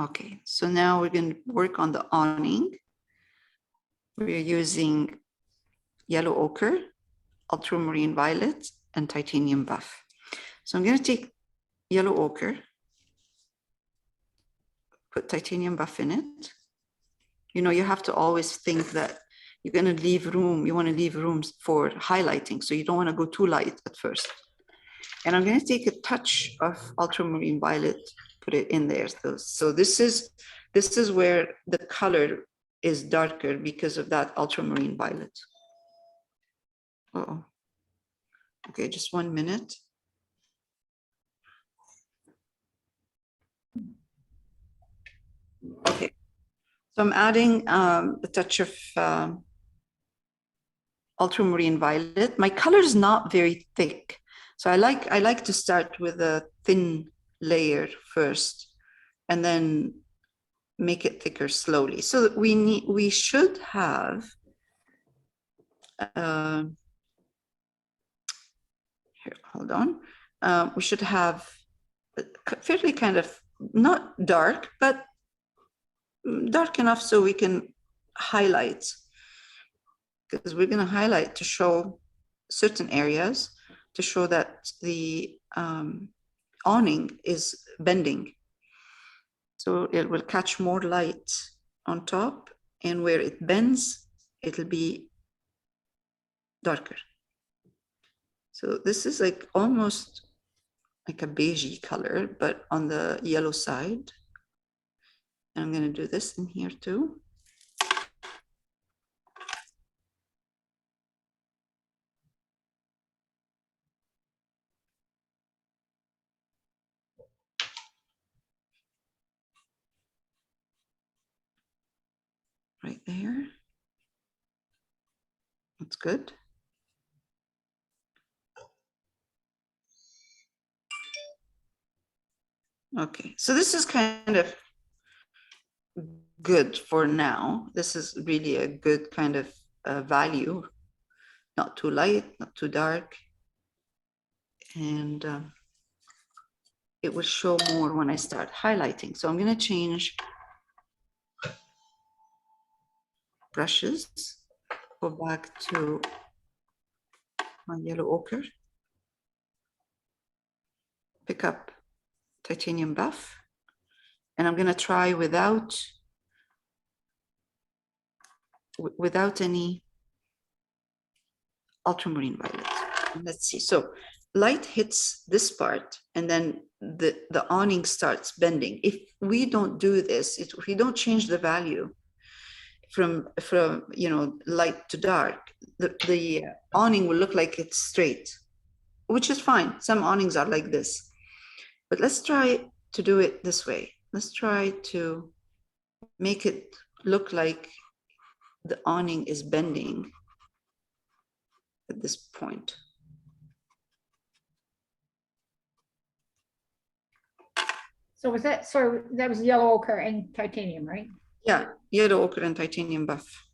Okay, so now we're going to work on the awning. We're using yellow ochre, ultramarine violet, and titanium buff. So I'm going to take yellow ochre, put titanium buff in it. You know, you have to always think that you're going to leave room. You want to leave rooms for highlighting. So you don't want to go too light at first. And I'm going to take a touch of ultramarine violet, put it in there. So this is where the color is darker because of that ultramarine violet. Uh-oh. Okay, just 1 minute. Okay, so I'm adding a touch of ultramarine violet. My color is not very thick, so I like to start with a thin layer first, and then make it thicker slowly. So we should have here, hold on. We should have fairly kind of not dark, but dark enough so we can highlight, because we're going to highlight to show certain areas, to show that the awning is bending. So it will catch more light on top, and where it bends, it'll be darker. So this is like almost like a beigey color, but on the yellow side. And I'm going to do this in here too. Right there. That's good. Okay, so this is kind of good for now. This is really a good kind of value. Not too light, not too dark. And it will show more when I start highlighting. So I'm going to change brushes, go back to my yellow ochre, pick up titanium buff, and I'm going to try without any ultramarine violet. And let's see. So light hits this part, and then the awning starts bending. If we don't do this, if we don't change the value from light to dark, the awning will look like it's straight, which is fine. Some awnings are like this, but let's try to do it this way. Let's try to make it look like the awning is bending at this point. So was that, so that was yellow ochre and titanium, right? Yeah, yellow ochre and titanium buff.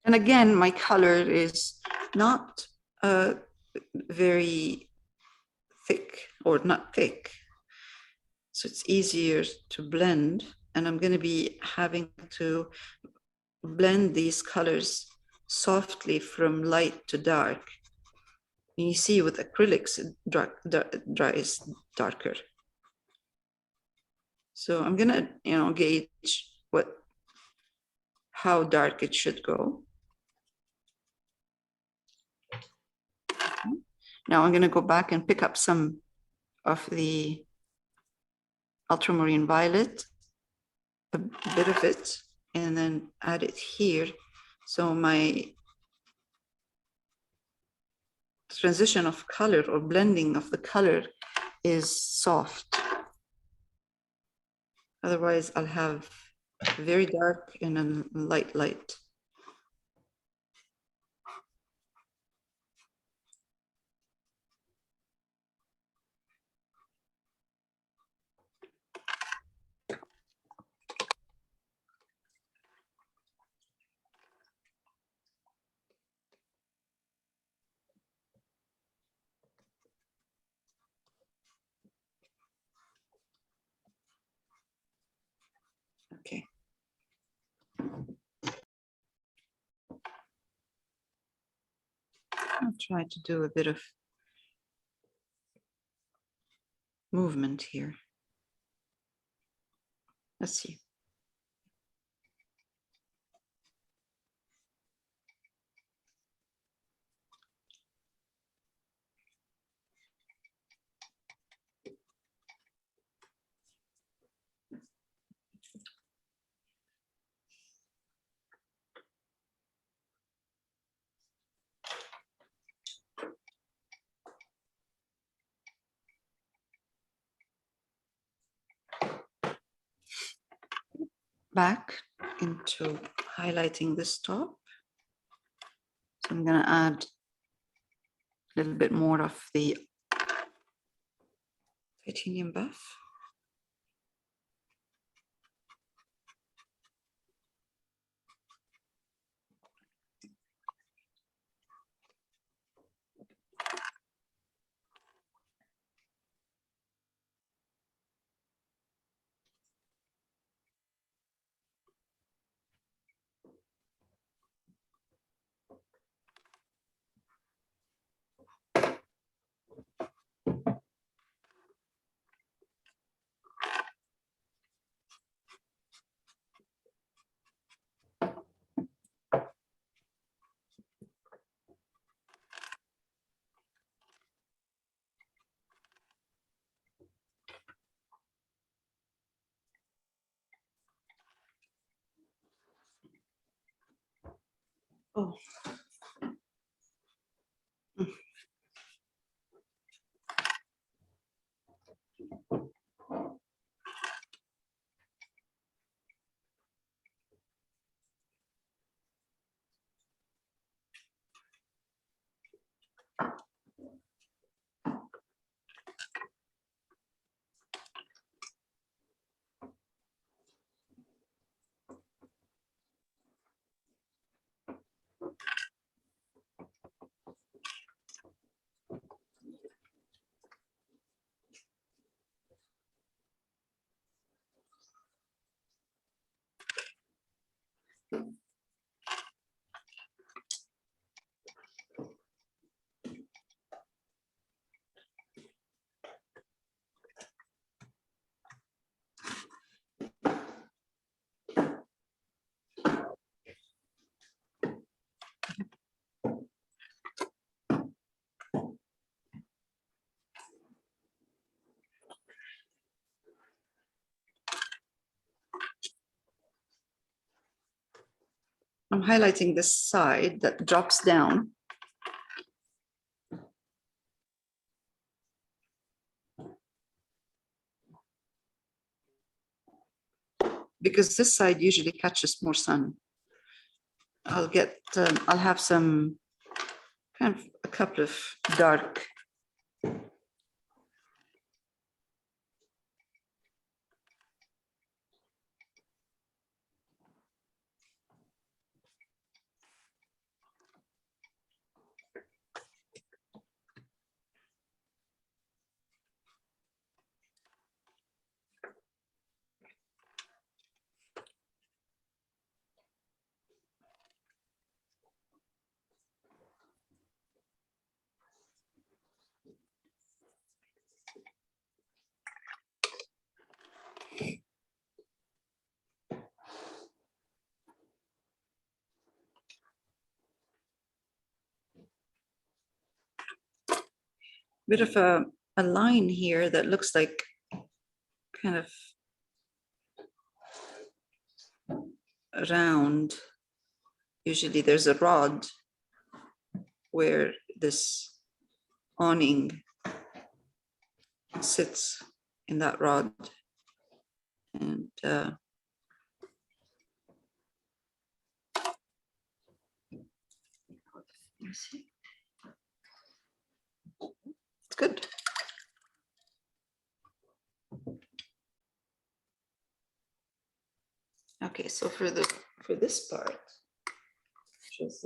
And again, my color is not very thick, or not thick. So it's easier to blend. And I'm going to be having to blend these colors softly from light to dark. And you see with acrylics, it dries darker. So I'm going to, gauge how dark it should go. Now I'm going to go back and pick up some of the ultramarine violet, a bit of it, and then add it here. So my transition of color, or blending of the color, is soft. Otherwise, I'll have very dark and a light. Okay. I'll try to do a bit of movement here. Let's see. Back into highlighting this top. So I'm going to add a little bit more of the titanium buff. Oh. I'm highlighting this side that drops down. Because this side usually catches more sun. I'll have some kind of a couple of dark bit of a line here that looks like kind of round. Usually there's a rod where this awning sits in that rod. And it's good. Okay, so for this part, which is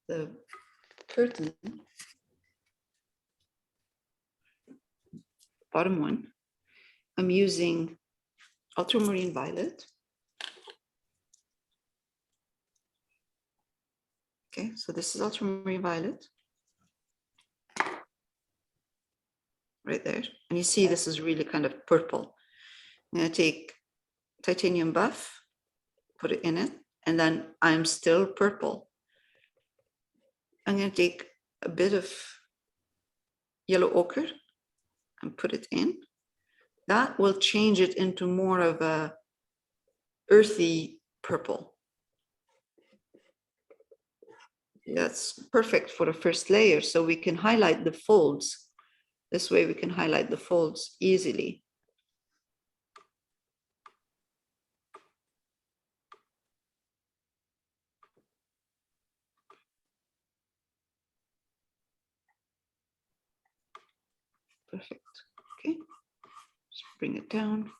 the curtain, bottom one, I'm using Ultramarine Violet. Okay, so this is Ultramarine Violet. Right there. And you see this is really kind of purple. I'm going to take titanium buff, put it in it, and then I'm still purple. I'm going to take a bit of yellow ochre and put it in. That will change it into more of a earthy purple. That's perfect for the first layer, so we can highlight the folds. This way we can highlight the folds easily. Perfect. Okay, just bring it down.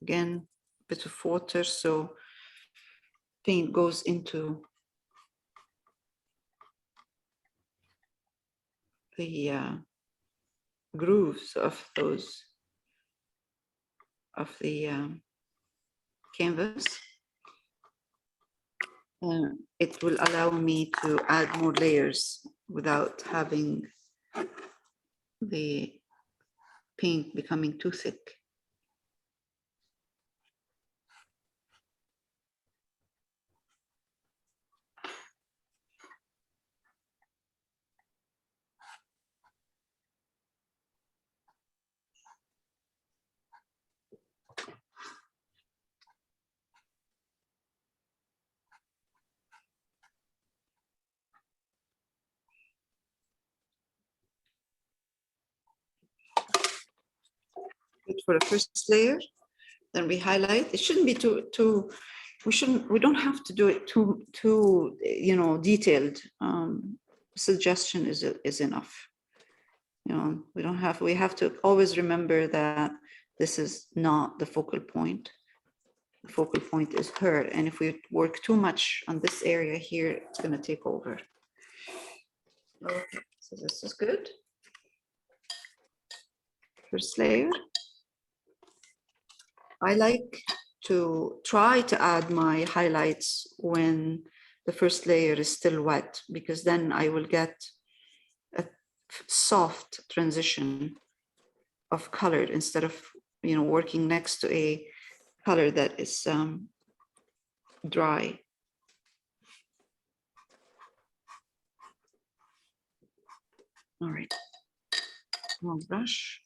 Again, a bit of water so paint goes into the grooves of those of the canvas. It will allow me to add more layers without having the paint becoming too thick. Good for the first layer. Then we highlight. It shouldn't be too. We don't have to do it too detailed. Suggestion is enough. We have to always remember that this is not the focal point. The focal point is her, and if we work too much on this area here, it's going to take over. Okay, so this is good. First layer. I like to try to add my highlights when the first layer is still wet, because then I will get a soft transition of color instead of working next to a color that is dry. All right, long brush.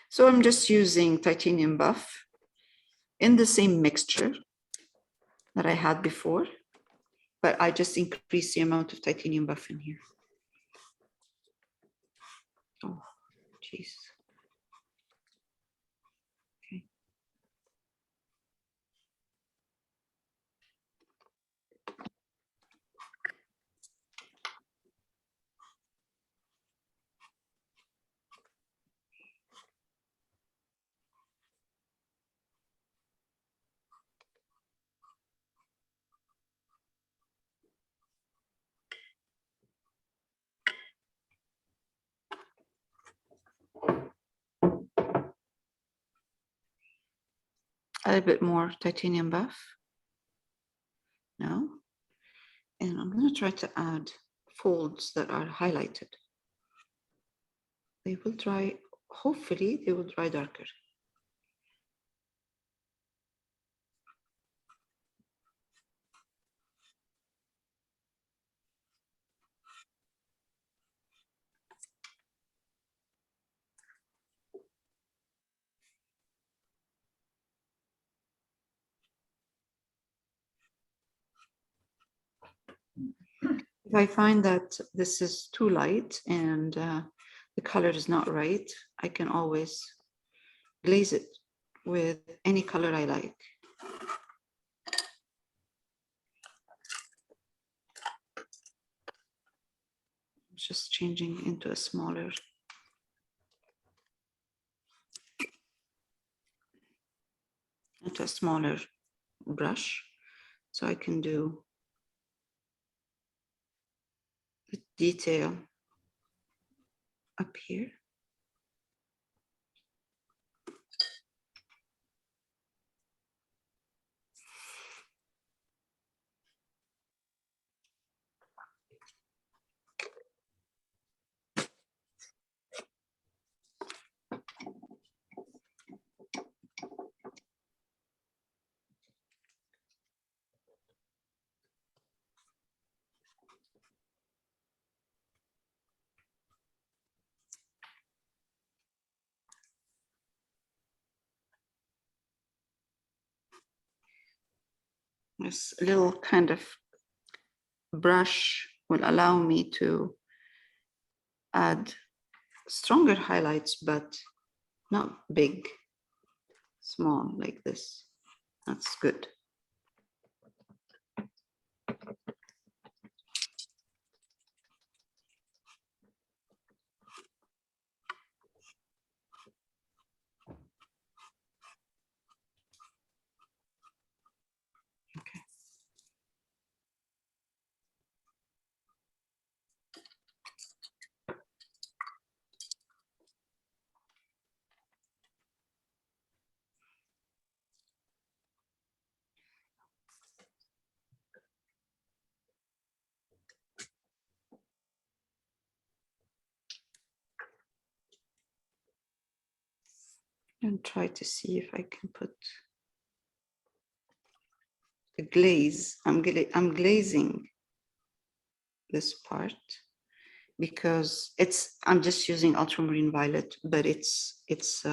So I'm just using titanium buff in the same mixture that I had before, but I just increase the amount of titanium buff in here. Oh, geez. Okay. Add a bit more titanium buff now. And I'm going to try to add folds that are highlighted. They will dry, hopefully they will dry darker. If I find that this is too light and the color is not right, I can always glaze it with any color I like. Just changing into a smaller brush, so I can do the detail up here. This little kind of brush will allow me to add stronger highlights, but not big, small like this. That's good. Okay. And try to see if I can put a glaze. I'm glazing this part because I'm just using ultramarine violet, but it's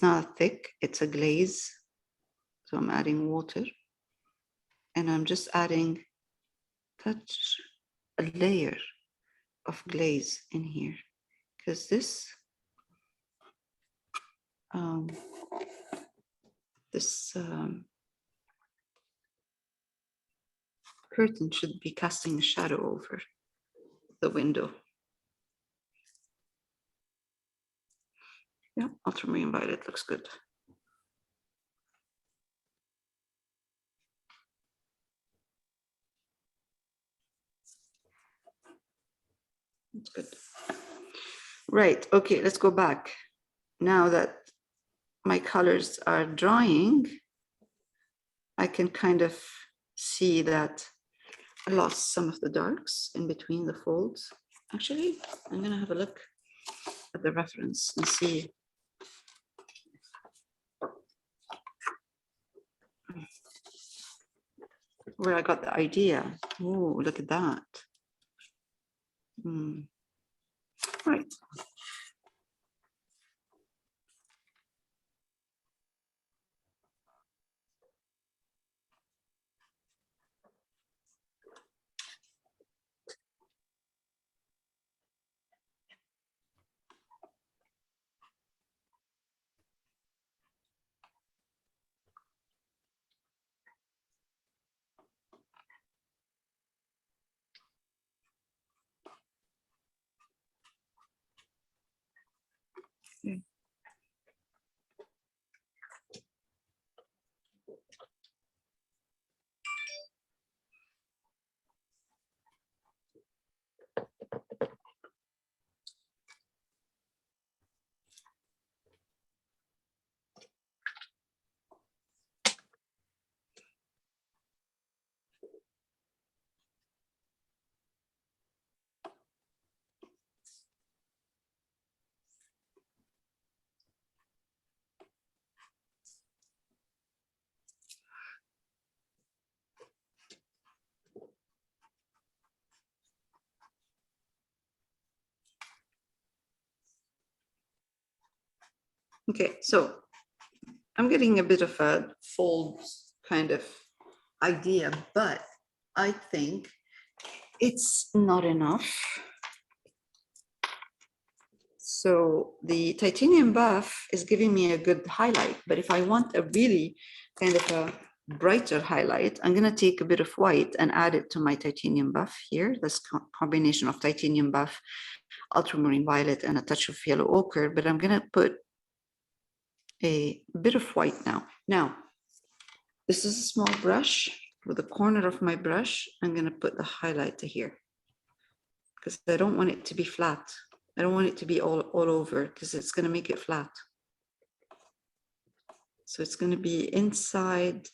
not thick, it's a glaze. So I'm adding water and I'm just adding a layer of glaze in here because this curtain should be casting a shadow over the window. Yeah, ultramarine violet looks good. That's good. Right, okay, let's go back. Now that my colors are drying, I can kind of see that I lost some of the darks in between the folds. Actually, I'm gonna have a look at the reference and see. Where I got the idea. Oh, look at that. Right. Yeah. Okay, so I'm getting a bit of a fold kind of idea, but I think it's not enough. So the titanium buff is giving me a good highlight, but if I want a really kind of a brighter highlight, I'm going to take a bit of white and add it to my titanium buff here. This combination of titanium buff, ultramarine violet, and a touch of yellow ochre, but I'm going to put a bit of white now. Now, this is a small brush. With the corner of my brush, I'm going to put the highlight to here because I don't want it to be flat. I don't want it to be all over because it's going to make it flat. So it's going to be inside.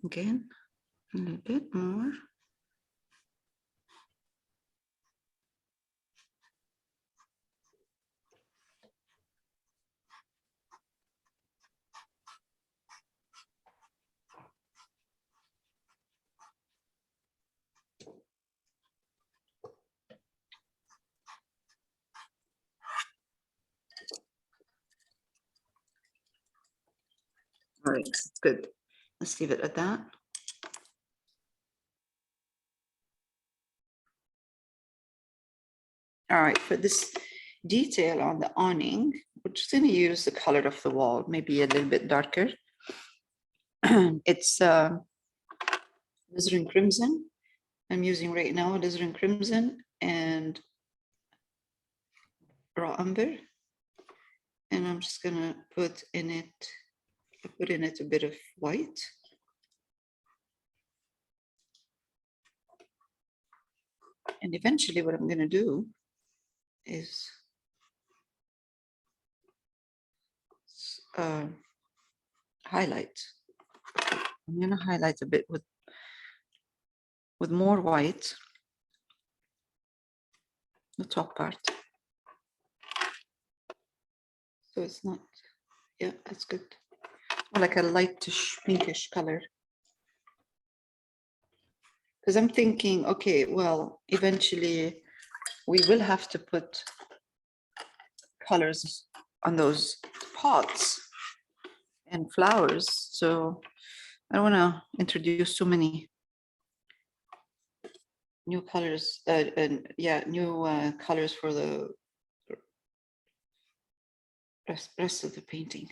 Again, a little bit more. right, good. Let's leave it at that. All right, for this detail on the awning, we're just going to use the color of the wall, maybe a little bit darker. It's alizarin crimson. I'm using right now alizarin crimson and raw umber. And I'm just going to put in it a bit of white. And eventually what I'm going to do is highlight. I'm going to highlight a bit with more white, the top part. So it's not, yeah, that's good. Or like a lightish pinkish color. Because I'm thinking, okay, well, eventually we will have to put colors on those pots and flowers. So I don't want to introduce too many new colors, new colors for the rest of the painting.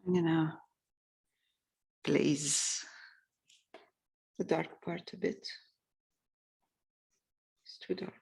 I'm gonna glaze the dark part a bit. It's too dark.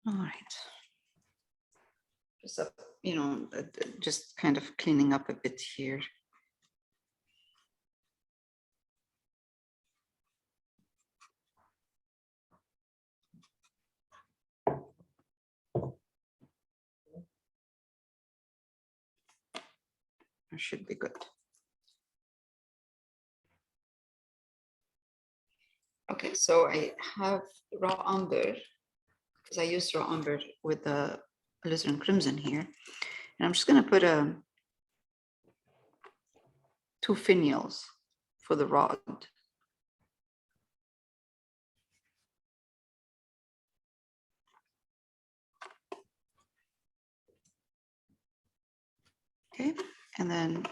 All right. Just just kind of cleaning up a bit here. That should be good. Okay, so I have raw umber, because I used raw umber with the alizarin crimson here. And I'm just going to put 2 finials for the rod. Okay, and then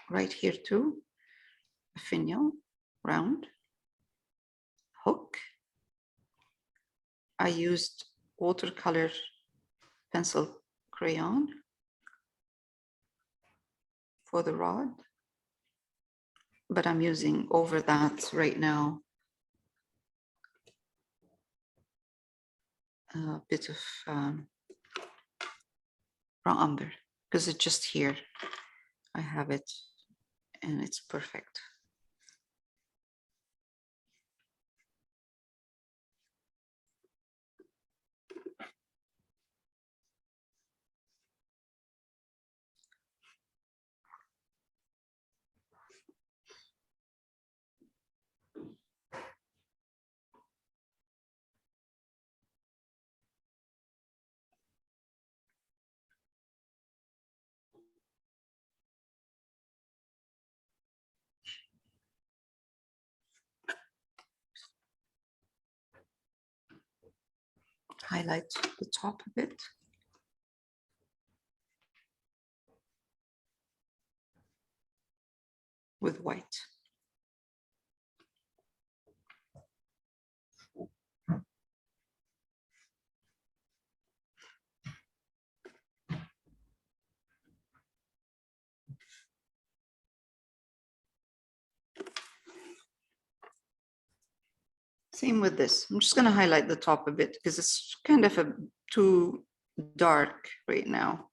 right here too, a finial, round, hook. I used watercolor pencil crayon for the rod, but I'm using over that right now a bit of raw umber, because it's just here. I have it and it's perfect. highlight the top a bit. With white. Same with this. I'm just going to highlight the top a bit because it's kind of too dark right now.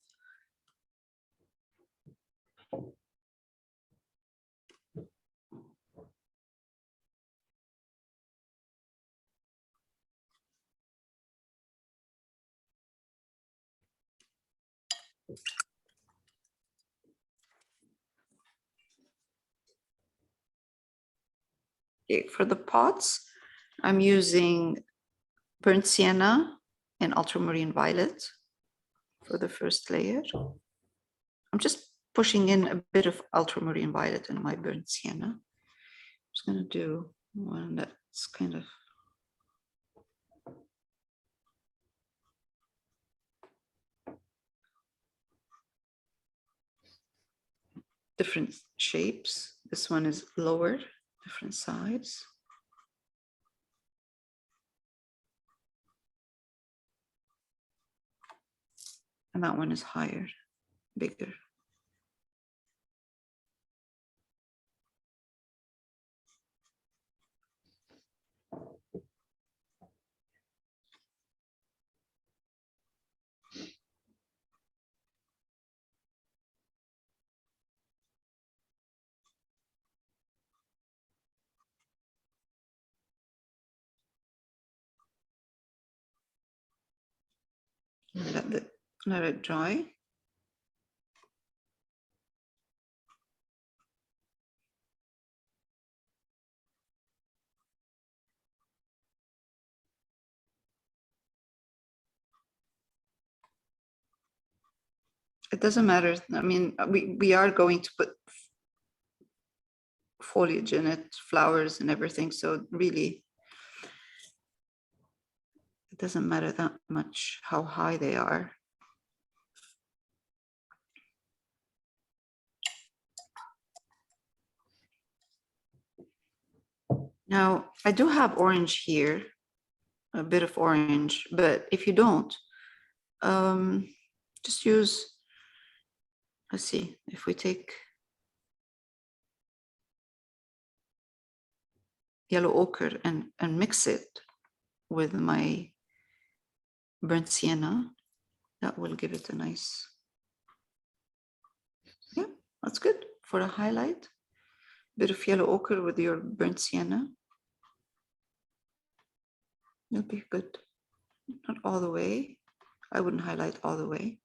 Okay, for the pots, I'm using burnt sienna and ultramarine violet for the first layer. I'm just pushing in a bit of ultramarine violet in my burnt sienna. I'm just going to do one that's kind of different shapes. This one is lower, different sides. And that one is higher, bigger. Let it dry. It doesn't matter. I mean, we are going to put foliage in it, flowers and everything. So really, it doesn't matter that much how high they are. Now, I do have orange here, a bit of orange, but if you don't, just use, let's see, if we take yellow ochre and mix it with my burnt sienna, that will give it a nice, yeah, that's good for a highlight. Bit of yellow ochre with your burnt sienna. It'll be good. Not all the way. I wouldn't highlight all the way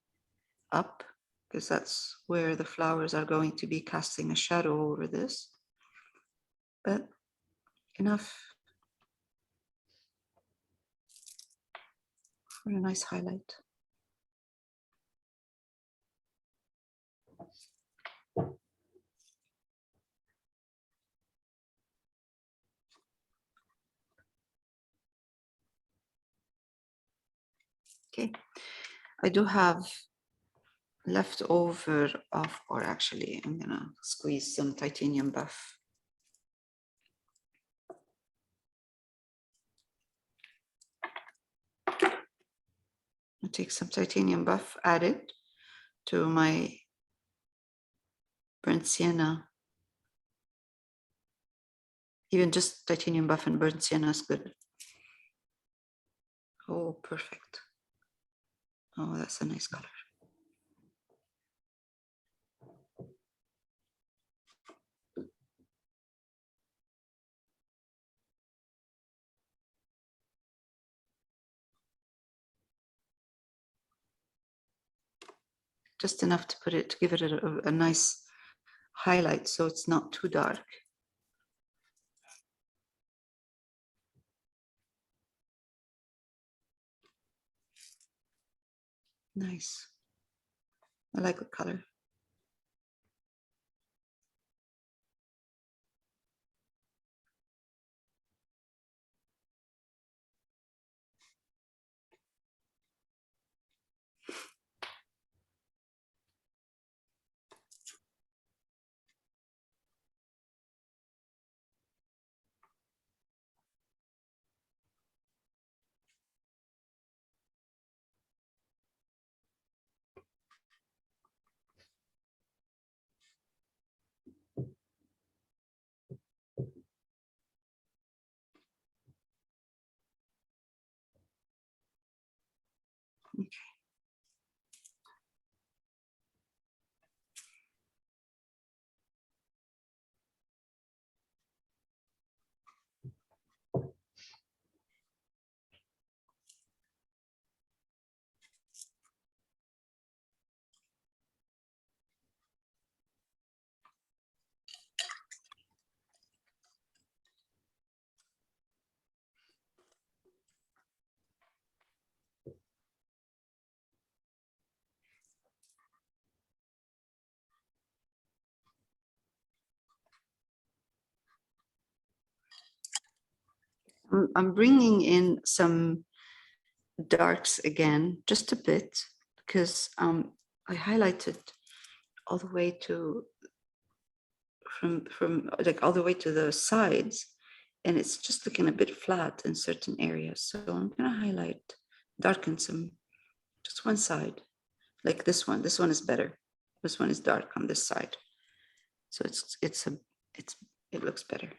up because that's where the flowers are going to be casting a shadow over this. But enough for a nice highlight. Okay, I do have leftover of, or actually I'm gonna squeeze some titanium buff. I'll take some titanium buff, add it to my burnt sienna. Even just titanium buff and burnt sienna is good. Oh, perfect. Oh, that's a nice color. Just enough to put it, to give it a nice highlight so it's not too dark. Nice. I like the color. I'm bringing in some darks again, just a bit, because I highlighted all the way to from like all the way to the sides, and it's just looking a bit flat in certain areas. So I'm gonna highlight, darken some, just one side, like this one. This one is better. This one is dark on this side, so it looks better.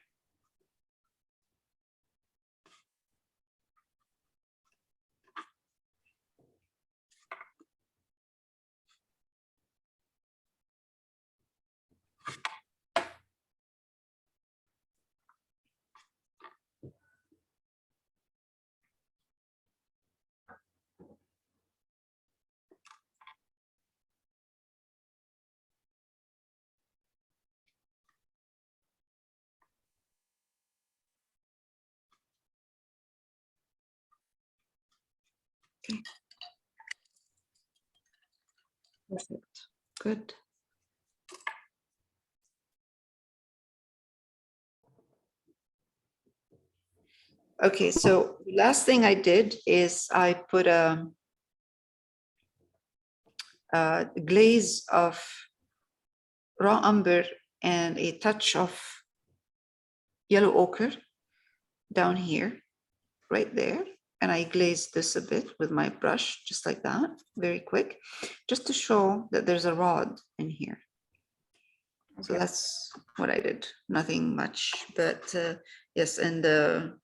Okay. Perfect. Good. Okay, so the last thing I did is I put a glaze of raw umber and a touch of yellow ochre down here, right there. And I glazed this a bit with my brush, just like that, very quick, just to show that there's a rod in here. So that's what I did. Nothing much, but yes, and the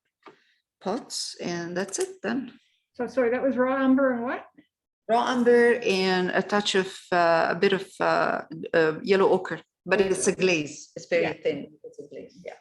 pots, and that's it then. So sorry, that was raw umber and what? Raw umber and a touch of a bit of yellow ochre, but it's a glaze. It's very thin. It's a glaze. Yeah.